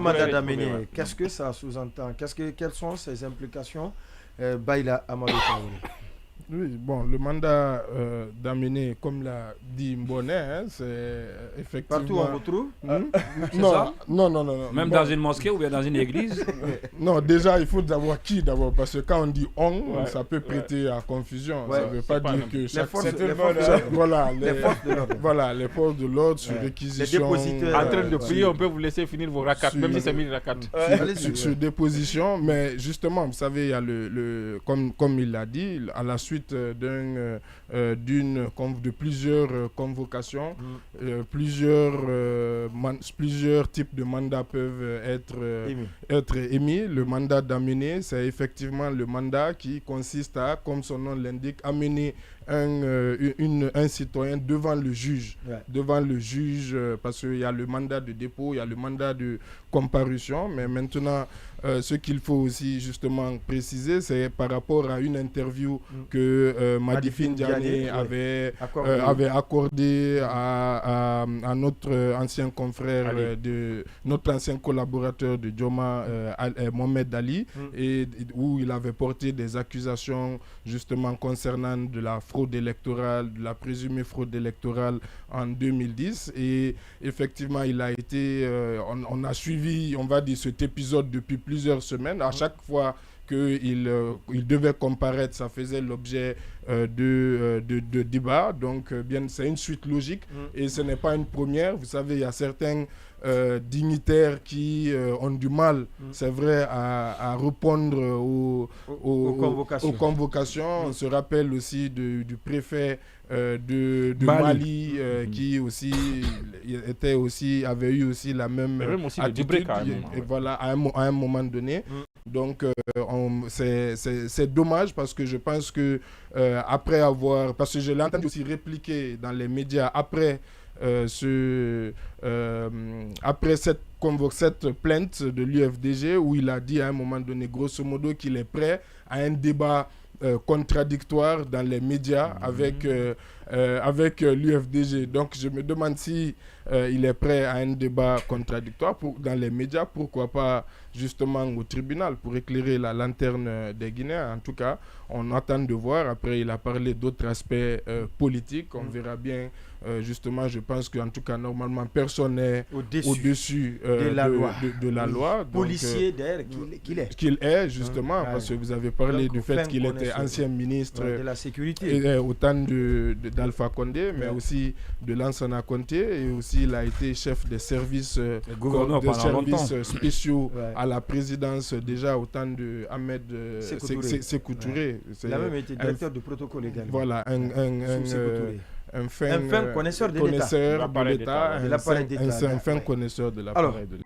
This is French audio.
mandat d'amener, qu'est-ce que ça sous-entend? Quelles sont ses implications? Baïla Amadou Traoré. Oui, bon, le mandat d'amener, comme l'a dit Mboné, hein, c'est effectivement... Partout on retrouve Non. Même dans une mosquée ou bien dans une église? Non, déjà, il faut savoir qui d'abord, parce que quand on dit on, ça peut prêter à confusion. Ça ne veut pas dire que chaque... Les forces de l'ordre sur réquisition... En train de prier, on peut vous laisser finir vos rakats, même si c'est 1000 rakats. Sur déposition, mais justement, vous savez, il y a comme il l'a dit, à la suite de plusieurs convocations, plusieurs types de mandats peuvent être émis. Le mandat d'amener, c'est effectivement le mandat qui consiste à, comme son nom l'indique, amener un citoyen devant le juge. Devant le juge, parce qu'il y a le mandat de dépôt, il y a le mandat de comparution, mais maintenant, ce qu'il faut aussi justement préciser, c'est par rapport à une interview que Madifine Diané avait accordée à notre ancien confrère, notre ancien collaborateur de Djoma, Mohamed Ali, et où il avait porté des accusations justement concernant de la fraude électorale, de la présumée fraude électorale en 2010. Et effectivement, il a été, on a suivi, on va dire, cet épisode depuis plusieurs semaines. À chaque fois qu'il devait comparaître, ça faisait l'objet de débats. Donc, c'est une suite logique et ce n'est pas une première. Vous savez, il y a certains dignitaires qui ont du mal, c'est vrai, à répondre aux convocations. On se rappelle aussi du préfet de Mali qui aussi avait eu aussi la même attitude, et voilà, à un moment donné. Donc c'est dommage parce que je pense que parce que je l'ai entendu aussi répliquer dans les médias après cette plainte de l'UFDG, où il a dit à un moment donné, grosso modo, qu'il est prêt à un débat contradictoire dans les médias avec l'UFDG. Donc je me demande si il est prêt à un débat contradictoire dans les médias, pourquoi pas justement au tribunal pour éclairer la lanterne des Guinéens. En tout cas, on attend de voir. Après, il a parlé d'autres aspects politiques. On verra bien. Justement, je pense qu'en tout cas, normalement, personne n'est au-dessus de la loi. Policier d'ailleurs qu'il est, justement, parce que vous avez parlé du fait qu'il était ancien ministre de la sécurité. Au temps d'Alpha Condé, mais aussi de Lansana Conté, et aussi il a été chef des services, spéciaux à la présidence déjà au temps de Ahmed Sékou Touré. Il a même été directeur du protocole également. Voilà, un fin connaisseur de l'État. l'appareil d'État. Un fin connaisseur de l'appareil de l'État.